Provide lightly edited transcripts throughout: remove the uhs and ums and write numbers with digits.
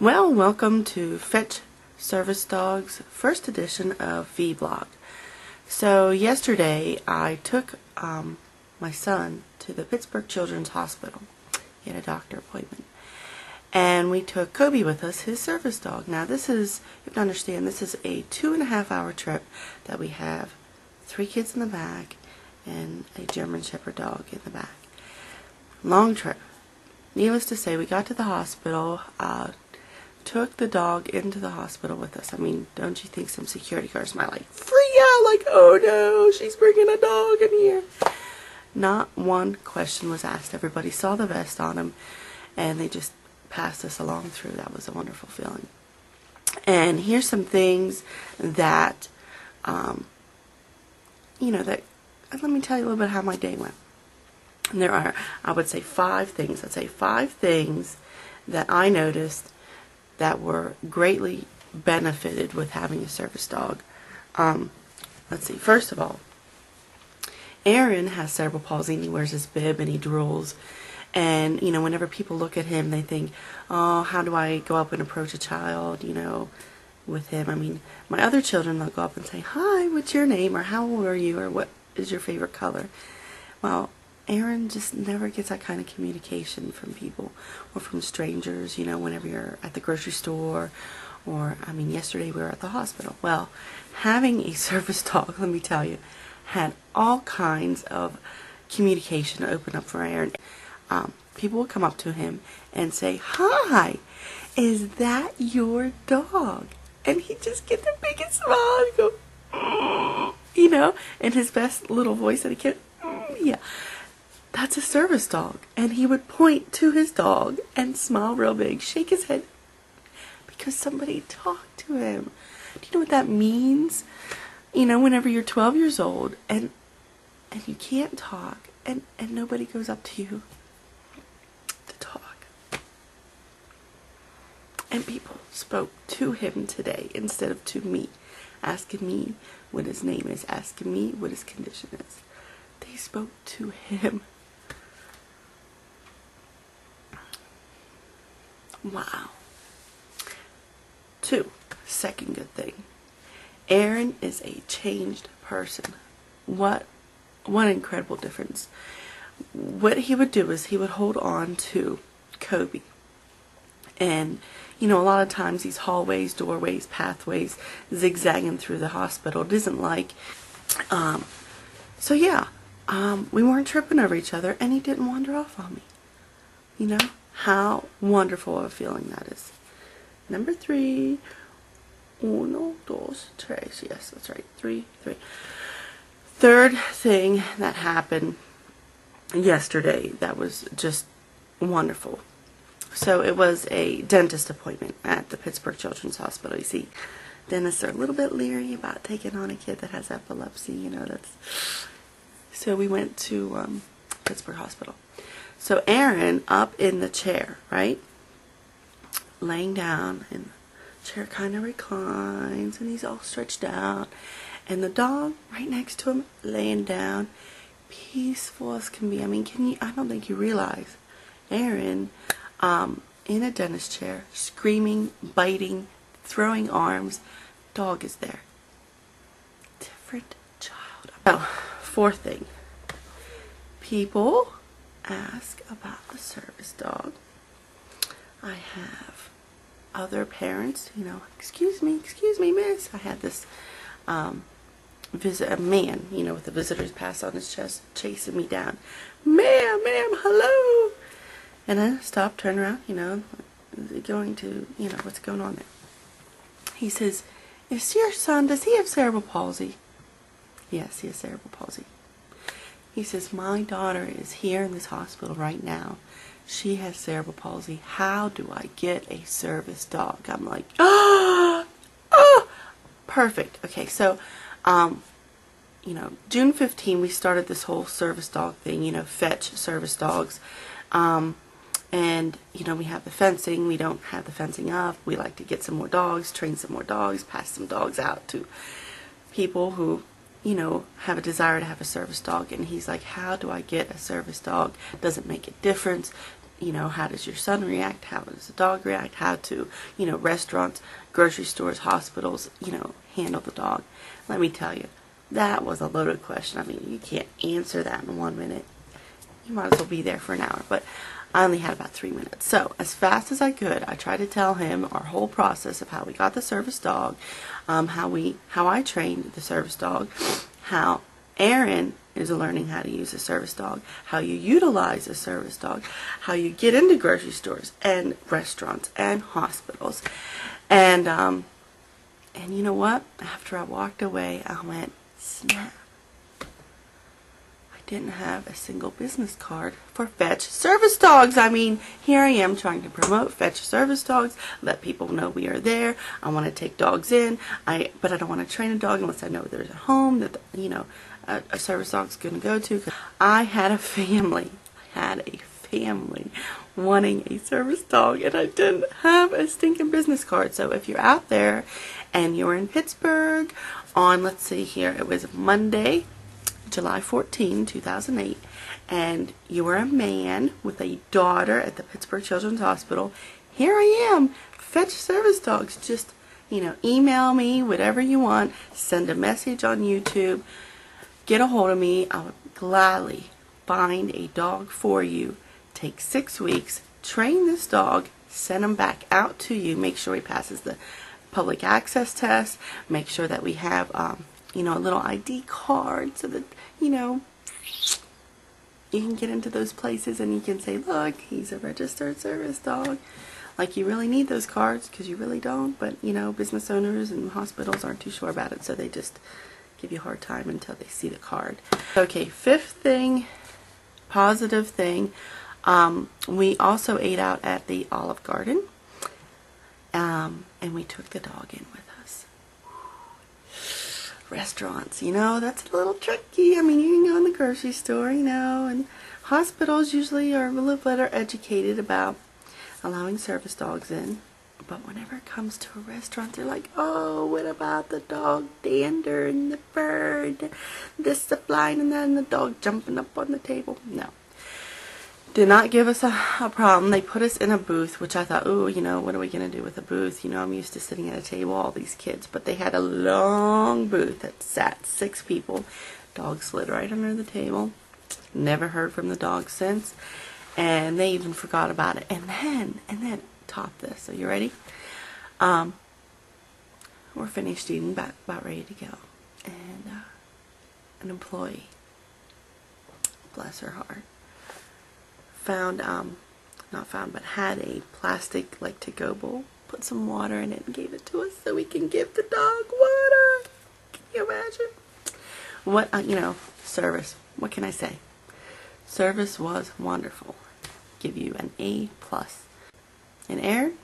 Well, welcome to Fetch Service Dog's first edition of VBlog. So yesterday I took my son to the Pittsburgh Children's Hospital. He had a doctor appointment. And we took Kobe with us, his service dog. Now this is, you have to understand, this is a 2.5-hour trip that we have 3 kids in the back and a German Shepherd dog in the back. Long trip. Needless to say, we got to the hospital, took the dog into the hospital with us. I mean, don't you think some security guards might freak out, like, oh no, she's bringing a dog in here. Not one question was asked. Everybody saw the vest on him and they just passed us along through. That was a wonderful feeling. And here's some things that, let me tell you a little bit how my day went. And there are, I would say, 5 things. I'd say 5 things that I noticed that were greatly benefited with having a service dog. Let's see. First of all, Aaron has cerebral palsy and he wears his bib and he drools. And, whenever people look at him, they think, oh, how do I go up and approach a child, with him? I mean, my other children, they'll go up and say, hi, what's your name? Or how old are you? Or what is your favorite color? Well, Aaron just never gets that kind of communication from people or from strangers, whenever you're at the grocery store or, yesterday we were at the hospital. Well, having a service dog, let me tell you, had all kinds of communication open up for Aaron. People would come up to him and say, hi, is that your dog? And he'd just get the biggest smile and go, in his best little voice that he can, yeah. That's a service dog. And he would point to his dog and smile real big, shake his head, because somebody talked to him. Do you know what that means? Whenever you're 12 years old and you can't talk and nobody goes up to you to talk. And people spoke to him today instead of to me, asking me what his name is, asking me what his condition is. They spoke to him. Wow. 2, second good thing. Aaron is a changed person. What incredible difference. What he would do is he would hold on to Kobe. And, a lot of times these hallways, doorways, pathways, zigzagging through the hospital, it isn't like, we weren't tripping over each other and he didn't wander off on me. How wonderful of a feeling that is. Number 3. 1, 2, 3. Yes, that's right. 3. Third thing that happened yesterday that was just wonderful. So it was a dentist appointment at the Pittsburgh Children's Hospital. You see, dentists are a little bit leery about taking on a kid that has epilepsy. So we went to Pittsburgh Hospital. So Aaron up in the chair, right? Laying down, and the chair kind of reclines, and he's all stretched out. And the dog right next to him, laying down, peaceful as can be. I don't think you realize. Aaron, in a dentist chair, screaming, biting, throwing arms. Dog is there. Different child. Oh, 4th thing. People ask about the service dog. I have other parents, excuse me, miss. I had this a man, with the visitor's pass on his chest, chasing me down. Ma'am, hello. And I stopped, turned around, going to, what's going on there. He says, is your son, does he have cerebral palsy? Yes, he has cerebral palsy. He says, my daughter is here in this hospital right now. She has cerebral palsy. How do I get a service dog? I'm like, perfect. Okay, so, June 15, we started this whole service dog thing, fetch service dogs. And, we have the fencing. We don't have the fencing up. We like to get some more dogs, train some more dogs, pass some dogs out to people who have a desire to have a service dog. And he's like, how do I get a service dog? Does it make a difference? how does your son react? How does the dog react? How to, restaurants, grocery stores, hospitals, handle the dog. Let me tell you, that was a loaded question. I mean, you can't answer that in 1 minute. You might as well be there for an hour. But I only had about 3 minutes. So, as fast as I could, I tried to tell him our whole process of how we got the service dog, how I trained the service dog, how Aaron is learning how to use a service dog, how you utilize a service dog, how you get into grocery stores and restaurants and hospitals. And you know what? After I walked away, I went, snap. I didn't have a single business card for Fetch Service Dogs. I mean, here I am trying to promote Fetch Service Dogs, let people know we are there. I want to take dogs in, but I don't want to train a dog unless I know there's a home that, a service dog's going to go to. I had a family wanting a service dog, and I didn't have a stinking business card. So if you're out there and you're in Pittsburgh on, let's see here, it was Monday, July 14, 2008, and you are a man with a daughter at the Pittsburgh Children's Hospital, here I am, Fetch Service Dogs. Just, email me, whatever you want, send a message on YouTube, get a hold of me. I would gladly find a dog for you. Take 6 weeks, train this dog, send him back out to you, make sure he passes the public access test, make sure that we have, a little ID card so that, you can get into those places and you can say, look, he's a registered service dog. Like, you really need those cards, because you really don't, but, business owners and hospitals aren't too sure about it, so they just give you a hard time until they see the card. Okay, 5th thing, positive thing, we also ate out at the Olive Garden, and we took the dog in with us. Restaurants, that's a little tricky. I mean, you can go in the grocery store, and hospitals usually are a little better educated about allowing service dogs in. But whenever it comes to a restaurant, they're like, oh, what about the dog dander and the bird, this, the flying, and that, and the dog jumping up on the table? No. Did not give us a problem. They put us in a booth, which I thought, ooh, what are we going to do with a booth? I'm used to sitting at a table, all these kids. But they had a long booth that sat 6 people. Dog slid right under the table. Never heard from the dog since. And they even forgot about it. And then, top this. So you ready? We're finished eating, about ready to go. And an employee, bless her heart, had a plastic, like, to-go bowl, put some water in it and gave it to us so we can give the dog water. Can you imagine? What, service. What can I say? Service was wonderful. Give you an A+. And Aaron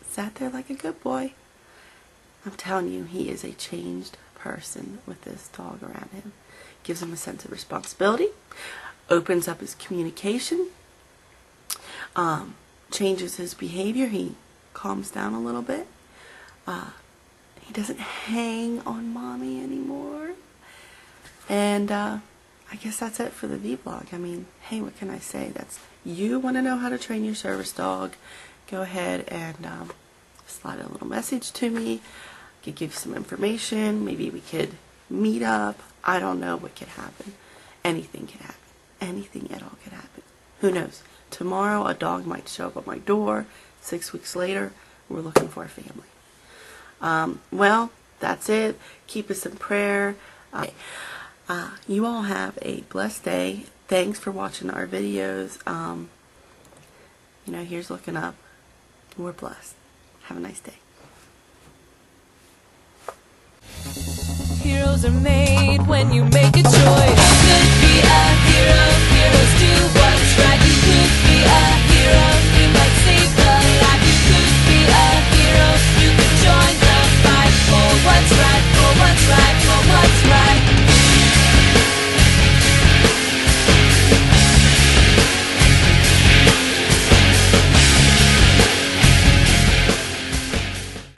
sat there like a good boy. I'm telling you, he is a changed person with this dog around him. Gives him a sense of responsibility, opens up his communication, changes his behavior. He calms down a little bit. He doesn't hang on mommy anymore. And I guess that's it for the VBlog. I mean, hey, what can I say? You want to know how to train your service dog, go ahead and slide a little message to me. I could give you some information. Maybe we could meet up. I don't know what could happen. Anything could happen. Anything at all could happen. Who knows? Tomorrow a dog might show up at my door. 6 weeks later, we're looking for a family. Well, that's it. Keep us in prayer. You all have a blessed day. Thanks for watching our videos. Here's looking up. We're blessed. Have a nice day. Heroes are made when you make a choice.